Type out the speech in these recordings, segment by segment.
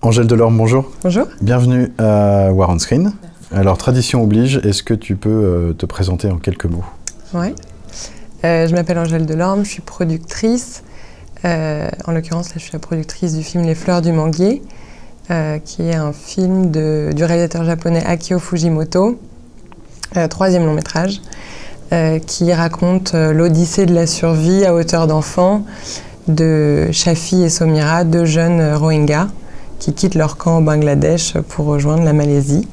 Angèle Delorme, bonjour. Bonjour. Bienvenue à War on Screen. Alors, tradition oblige, est-ce que tu peux te présenter en quelques mots? Oui. Je m'appelle Angèle Delorme, je suis productrice. En l'occurrence, là, je suis la productrice du film Les Fleurs du Manguier, qui est un film du réalisateur japonais Akio Fujimoto, troisième long métrage, qui raconte l'odyssée de la survie à hauteur d'enfant de Shafi et Somira, deux jeunes Rohingyas, qui quittent leur camp au Bangladesh pour rejoindre la Malaisie.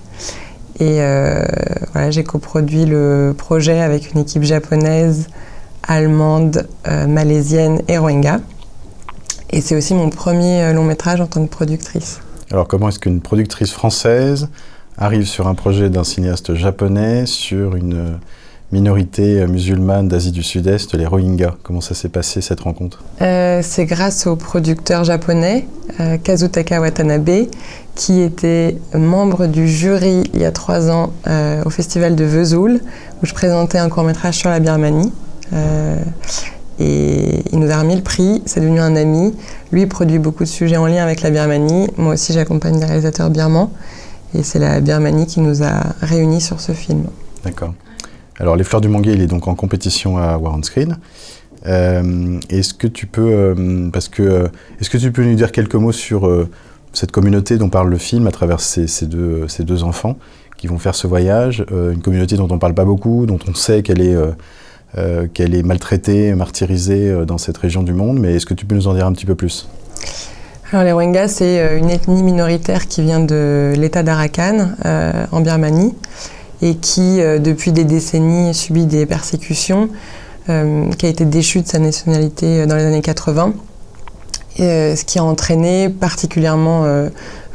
Et voilà, j'ai coproduit le projet avec une équipe japonaise, allemande, malaisienne et Rohingya. Et c'est aussi mon premier long métrage en tant que productrice. Alors comment est-ce qu'une productrice française arrive sur un projet d'un cinéaste japonais sur une minorité musulmane d'Asie du Sud-Est, les Rohingyas? Comment ça s'est passé cette rencontre? C'est grâce au producteur japonais Kazutaka Watanabe, qui était membre du jury il y a 3 ans au festival de Vesoul, où je présentais un court-métrage sur la Birmanie. Et il nous a remis le prix, c'est devenu un ami. Lui produit beaucoup de sujets en lien avec la Birmanie. Moi aussi, j'accompagne des réalisateurs birmans. Et c'est la Birmanie qui nous a réunis sur ce film. D'accord. Alors, Les Fleurs du Manguier, il est donc en compétition à War on Screen. Est-ce que tu peux nous dire quelques mots sur cette communauté dont parle le film à travers ces deux enfants qui vont faire ce voyage, une communauté dont on ne parle pas beaucoup, dont on sait qu'elle est maltraitée, martyrisée dans cette région du monde, mais est-ce que tu peux nous en dire un petit peu plus? Alors, les Rohingyas, c'est une ethnie minoritaire qui vient de l'état d'Arakan, en Birmanie, et qui, depuis des décennies, subit des persécutions, qui a été déchu de sa nationalité dans les années 80, ce qui a entraîné particulièrement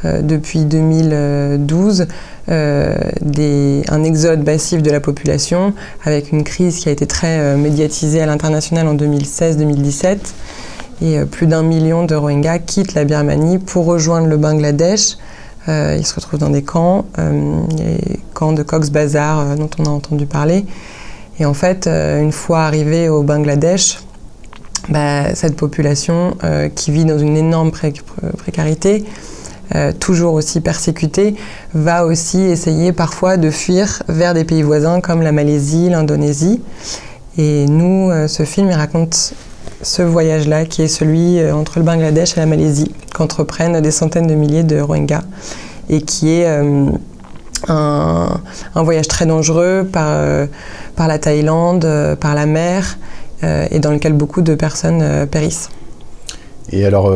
depuis 2012 un exode massif de la population, avec une crise qui a été très médiatisée à l'international en 2016-2017. Et plus d'1 million de Rohingyas quittent la Birmanie pour rejoindre le Bangladesh. Ils se retrouvent dans des camps, les camps de Cox's Bazar dont on a entendu parler. Et en fait, une fois arrivés au Bangladesh, cette population qui vit dans une énorme précarité, toujours aussi persécutée, va aussi essayer parfois de fuir vers des pays voisins comme la Malaisie, l'Indonésie. Et nous, ce film, il raconte ce voyage-là, qui est celui entre le Bangladesh et la Malaisie, qu'entreprennent des centaines de milliers de Rohingyas, et qui est un voyage très dangereux par la Thaïlande, par la mer, et dans lequel beaucoup de personnes périssent. Et alors,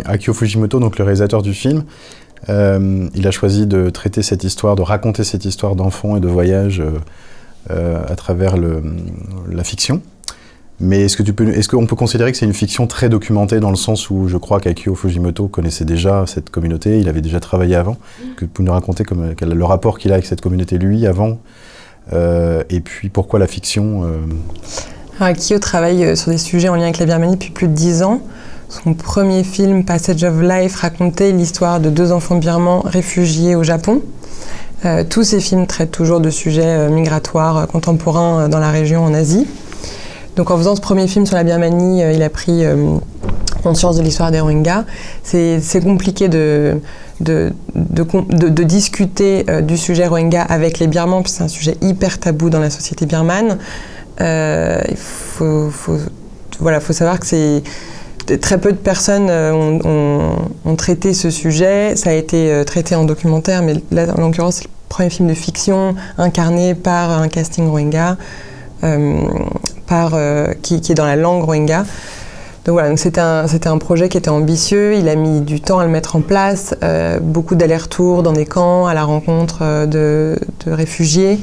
Akio Fujimoto, donc le réalisateur du film, il a choisi de traiter cette histoire, de raconter cette histoire d'enfants et de voyage à travers la fiction. Mais est-ce qu'on peut considérer que c'est une fiction très documentée, dans le sens où je crois qu'Akio Fujimoto connaissait déjà cette communauté, il avait déjà travaillé avant, que vous nous racontez le rapport qu'il a avec cette communauté, lui, avant, et puis pourquoi la fiction Akio travaille sur des sujets en lien avec la Birmanie depuis plus de 10 ans. Son premier film, Passage of Life, racontait l'histoire de 2 enfants birmans réfugiés au Japon. Tous ces films traitent toujours de sujets migratoires contemporains dans la région, en Asie. Donc en faisant ce premier film sur la Birmanie, il a pris conscience de l'histoire des Rohingyas. C'est compliqué de discuter du sujet Rohingya avec les Birmans, puisque c'est un sujet hyper tabou dans la société birmane. Il faut savoir que très peu de personnes ont traité ce sujet. Ça a été traité en documentaire, mais là, en l'occurrence, c'est le premier film de fiction incarné par un casting Rohingya, qui est dans la langue Rohingya. Donc voilà, c'était un projet qui était ambitieux. Il a mis du temps à le mettre en place, beaucoup d'allers-retours dans des camps, à la rencontre de réfugiés.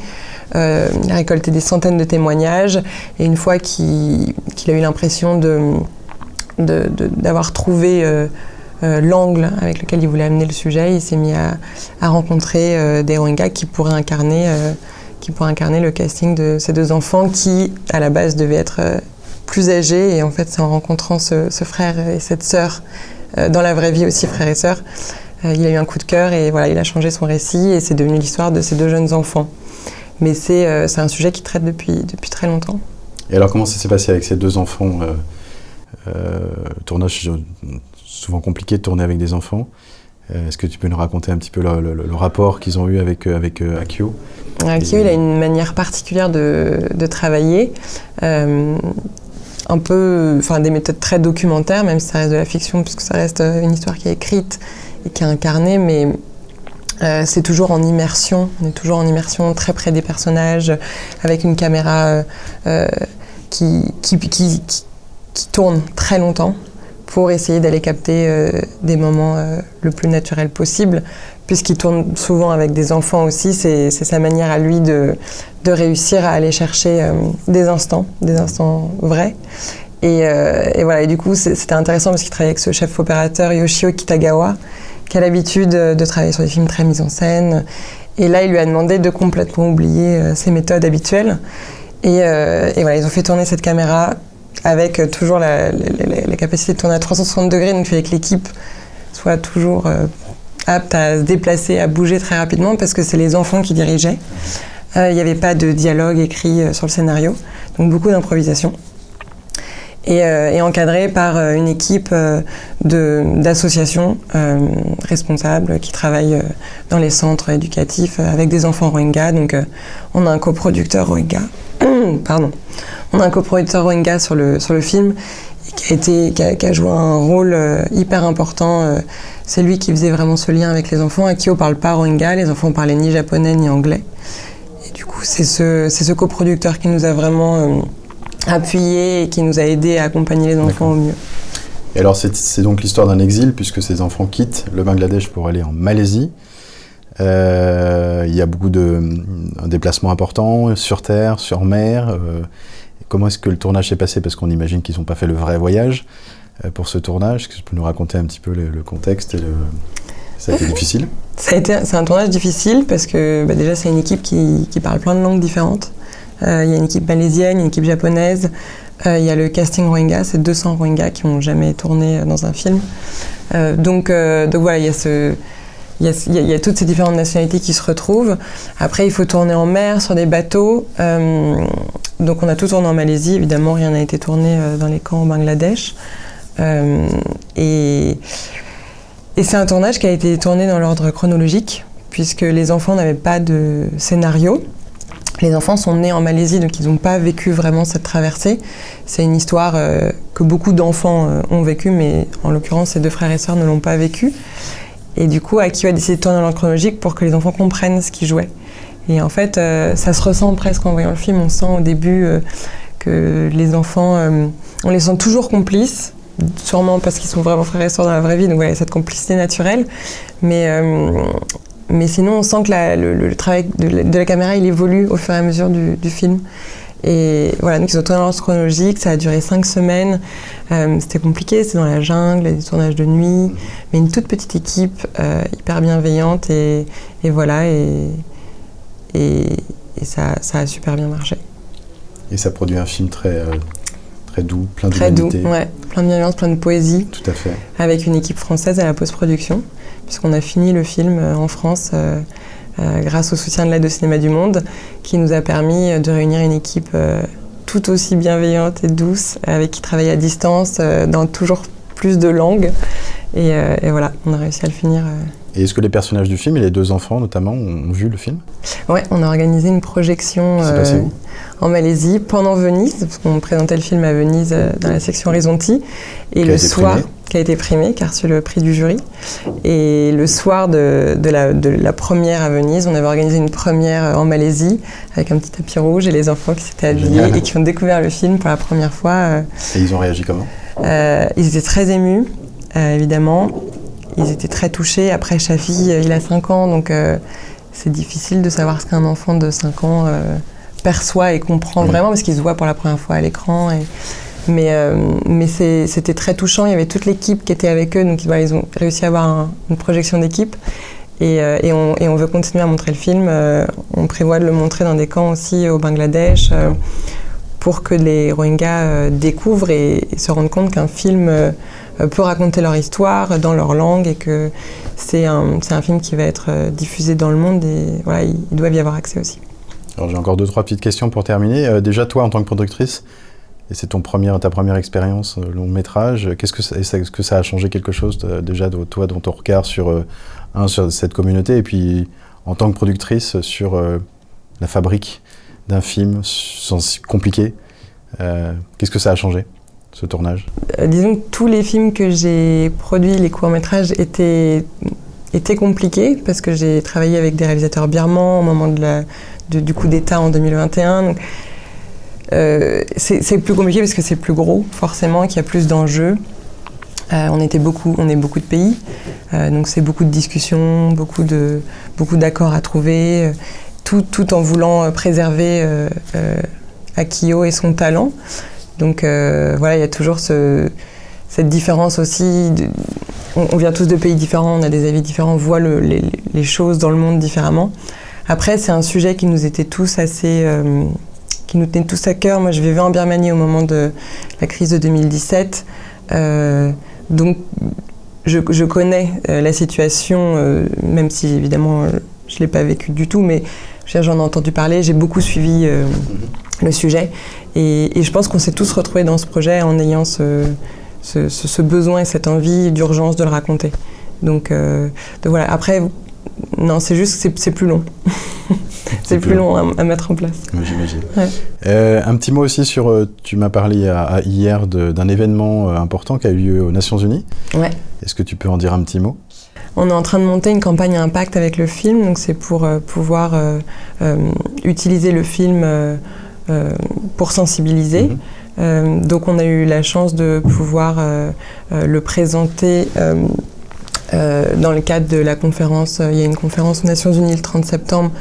Il a récolté des centaines de témoignages, et une fois qu'il a eu l'impression d'avoir trouvé l'angle avec lequel il voulait amener le sujet, il s'est mis à rencontrer des Rohingyas qui pourraient incarner le casting de ces 2 enfants qui, à la base, devaient être plus âgés. Et en fait, c'est en rencontrant ce frère et cette sœur, dans la vraie vie aussi frère et sœur, il a eu un coup de cœur, et voilà, il a changé son récit, et c'est devenu l'histoire de ces 2 jeunes enfants. Mais c'est un sujet qui traite depuis très longtemps. Et alors, comment ça s'est passé avec ces 2 enfants? Tournage souvent compliqué de tourner avec des enfants. Est-ce que tu peux nous raconter un petit peu le rapport qu'ils ont eu avec Akio? Akio, il a une manière particulière de travailler, un peu, des méthodes très documentaires, même si ça reste de la fiction, puisque ça reste une histoire qui est écrite et qui est incarnée, mais c'est toujours en immersion. On est toujours en immersion, très près des personnages, avec une caméra qui tourne très longtemps pour essayer d'aller capter des moments le plus naturels possible. Puisqu'il tourne souvent avec des enfants aussi, c'est sa manière à lui de réussir à aller chercher des instants vrais. Et voilà, et du coup, c'était intéressant parce qu'il travaillait avec ce chef opérateur Yoshio Kitagawa, qui a l'habitude de travailler sur des films très mis en scène. Et là, il lui a demandé de complètement oublier ses méthodes habituelles. Et voilà, ils ont fait tourner cette caméra avec toujours la capacité de tourner à 360 degrés, donc il fallait que l'équipe soit toujours apte à se déplacer, à bouger très rapidement, parce que c'est les enfants qui dirigeaient. Il n'y avait pas de dialogue écrit sur le scénario, donc beaucoup d'improvisation. Et encadré par une équipe d'associations responsables qui travaillent dans les centres éducatifs avec des enfants Rohingyas. Donc on a un coproducteur Rohingya, on a un coproducteur Rohingya sur le film qui a joué un rôle hyper important. C'est lui qui faisait vraiment ce lien avec les enfants. Akio ne parle pas Rohingya, les enfants ne parlaient ni japonais ni anglais. Et du coup, c'est ce coproducteur qui nous a vraiment appuyé et qui nous a aidé à accompagner les enfants au mieux. Et alors c'est donc l'histoire d'un exil, puisque ces enfants quittent le Bangladesh pour aller en Malaisie. Il y a beaucoup de déplacements importants sur terre, sur mer. Comment est-ce que le tournage s'est passé? Parce qu'on imagine qu'ils n'ont pas fait le vrai voyage pour ce tournage. Est-ce que tu peux nous raconter un petit peu le contexte Ça a été difficile? C'est un tournage difficile parce que déjà c'est une équipe qui parle plein de langues différentes. Il y a une équipe malaisienne, une équipe japonaise, il y a le casting Rohingya, c'est 200 Rohingyas qui n'ont jamais tourné dans un film. Donc voilà, il y a toutes ces différentes nationalités qui se retrouvent. Après, il faut tourner en mer, sur des bateaux. Donc on a tout tourné en Malaisie, évidemment, rien n'a été tourné dans les camps au Bangladesh. Et c'est un tournage qui a été tourné dans l'ordre chronologique, puisque les enfants n'avaient pas de scénario. Les enfants sont nés en Malaisie, donc ils n'ont pas vécu vraiment cette traversée. C'est une histoire que beaucoup d'enfants ont vécue, mais en l'occurrence, ces deux frères et sœurs ne l'ont pas vécue. Et du coup, Akio a décidé de tourner dans l'ordre chronologique pour que les enfants comprennent ce qu'ils jouaient. Et en fait, ça se ressent presque en voyant le film. On sent au début que les enfants, on les sent toujours complices, sûrement parce qu'ils sont vraiment frères et sœurs dans la vraie vie, donc voilà, cette complicité naturelle. Mais sinon, on sent que le travail de la caméra, il évolue au fur et à mesure du film. Et voilà, donc ils ont tourné dans l'ordre chronologique, ça a duré 5 semaines. C'était compliqué, c'est dans la jungle, des tournages de nuit, mais une toute petite équipe hyper bienveillante et voilà, et ça a super bien marché. Et ça produit un film très doux, plein d'humanité. Très doux, ouais, plein de bienveillance, plein de poésie. Tout à fait. Avec une équipe française à la post-production, puisqu'on a fini le film en France grâce au soutien de l'Aide au cinéma du monde, qui nous a permis de réunir une équipe tout aussi bienveillante et douce, avec qui travaille à distance dans toujours plus de langues. Et voilà, on a réussi à le finir. Et est-ce que les personnages du film et les deux enfants notamment ont vu le film? Ouais, on a organisé une projection en Malaisie pendant Venise, parce qu'on présentait le film à Venise dans la section Horizonti. Et le soir, qui a été primé, qui a reçu le prix du jury. Et le soir de la première à Venise, on avait organisé une première en Malaisie avec un petit tapis rouge et les enfants qui s'étaient habillés et qui ont découvert le film pour la première fois. Et ils ont réagi comment? Ils étaient très émus, évidemment. Ils étaient très touchés. Après, Shafi, il a 5 ans, donc c'est difficile de savoir ce qu'un enfant de 5 ans perçoit et comprend vraiment, parce qu'il se voit pour la première fois à l'écran. Mais c'était très touchant. Il y avait toute l'équipe qui était avec eux, donc ils ont réussi à avoir une projection d'équipe. Et on veut continuer à montrer le film. On prévoit de le montrer dans des camps aussi au Bangladesh, pour que les Rohingyas découvrent et se rendent compte qu'un film peut raconter leur histoire dans leur langue, et que c'est un film qui va être diffusé dans le monde, et voilà, ils doivent y avoir accès aussi. Alors j'ai encore 2-3 petites questions pour terminer. Déjà, toi, en tant que productrice, et c'est ta première expérience long métrage. Est-ce que ça a changé quelque chose déjà toi dans ton regard sur cette communauté et puis en tant que productrice sur la fabrique d'un film compliqué? Qu'est-ce que ça a changé, ce tournage? Disons que tous les films que j'ai produits, les courts-métrages, étaient compliqués parce que j'ai travaillé avec des réalisateurs birmans au moment du coup d'État en 2021. Donc, c'est plus compliqué parce que c'est plus gros, forcément, qu'il y a plus d'enjeux. On est beaucoup de pays, donc c'est beaucoup de discussions, beaucoup d'accords à trouver, tout en voulant préserver Akio et son talent. Donc voilà, il y a toujours cette différence aussi. On vient tous de pays différents, on a des avis différents, on voit les choses dans le monde différemment. Après, c'est un sujet qui nous était tous qui nous tenait tous à cœur. Moi, je vivais en Birmanie au moment de la crise de 2017. Donc, je connais la situation, même si évidemment je ne l'ai pas vécu du tout, mais j'en ai entendu parler, j'ai beaucoup suivi le sujet. Et je pense qu'on s'est tous retrouvés dans ce projet en ayant ce besoin et cette envie d'urgence de le raconter. Donc voilà, après, non, c'est juste que c'est plus long. C'est plus long à mettre en place. Oui, j'imagine. Ouais. Un petit mot aussi sur, tu m'as parlé hier d'un événement important qui a eu lieu aux Nations Unies. Ouais. Est-ce que tu peux en dire un petit mot? On est en train de monter une campagne à impact avec le film, donc c'est pour pouvoir utiliser le film pour sensibiliser. Donc on a eu la chance de pouvoir le présenter dans le cadre de la conférence. Il y a une conférence aux Nations Unies le 30 septembre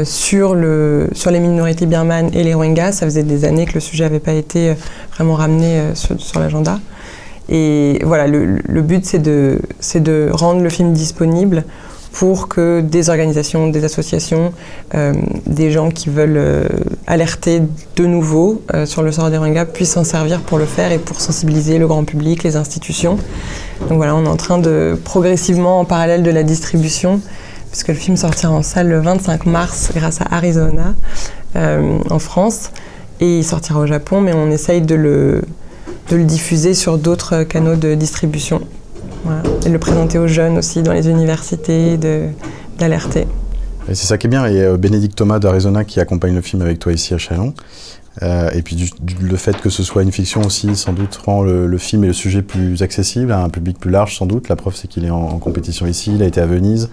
sur les minorités birmanes et les Rohingyas. Ça faisait des années que le sujet n'avait pas été vraiment ramené sur l'agenda. Et voilà, le but c'est de rendre le film disponible pour que des organisations, des associations, des gens qui veulent alerter de nouveau sur le sort des Rohingyas puissent s'en servir pour le faire et pour sensibiliser le grand public, les institutions. Donc voilà, on est en train de progressivement, en parallèle de la distribution, puisque le film sortira en salle le 25 mars grâce à Arizona en France, et il sortira au Japon, mais on essaye de le diffuser sur d'autres canaux de distribution. Voilà. Et le présenter aux jeunes aussi dans les universités, d'alerter. Et c'est ça qui est bien, et Bénédicte Thomas d'Arizona qui accompagne le film avec toi ici à Châlons. Et puis le fait que ce soit une fiction aussi, sans doute, rend le film et le sujet plus accessible à un public plus large, sans doute. La preuve, c'est qu'il est en compétition ici, il a été à Venise.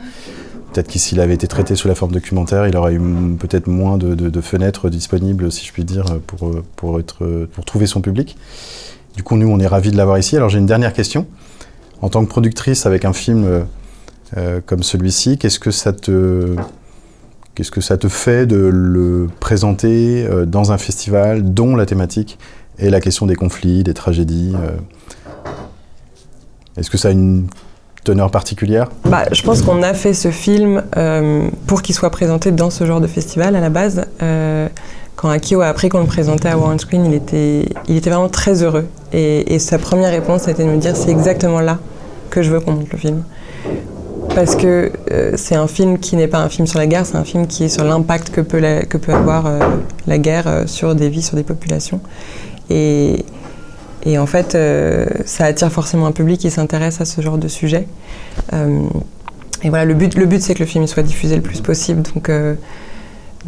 Peut-être que s'il avait été traité sous la forme documentaire, il aurait eu peut-être moins de fenêtres disponibles, si je puis dire, pour trouver son public. Du coup, nous, on est ravis de l'avoir ici. Alors, j'ai une dernière question. En tant que productrice avec un film comme celui-ci, qu'est-ce que ça te fait de le présenter dans un festival dont la thématique est la question des conflits, des tragédies? Est-ce que ça a une teneur particulière? Je pense qu'on a fait ce film pour qu'il soit présenté dans ce genre de festival à la base. Quand Akio a appris qu'on le présentait à War on Screen, il était vraiment très heureux. Et sa première réponse a été de me dire « c'est exactement là que je veux qu'on monte le film ». Parce que c'est un film qui n'est pas un film sur la guerre, c'est un film qui est sur l'impact que peut avoir la guerre sur des vies, sur des populations. Et en fait, ça attire forcément un public qui s'intéresse à ce genre de sujet. Et voilà, le but c'est que le film soit diffusé le plus possible.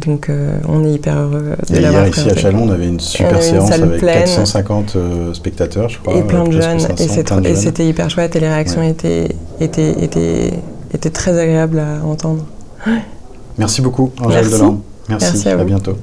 Donc on est hyper heureux de l'avoir présenté. Hier, ici à Châlons, on avait une super séance avec pleine, 450 spectateurs, je crois. Et plein de jeunes, et c'était hyper chouette, et les réactions étaient très agréables à entendre. Merci beaucoup, Angèle Delorme. Merci, à bientôt.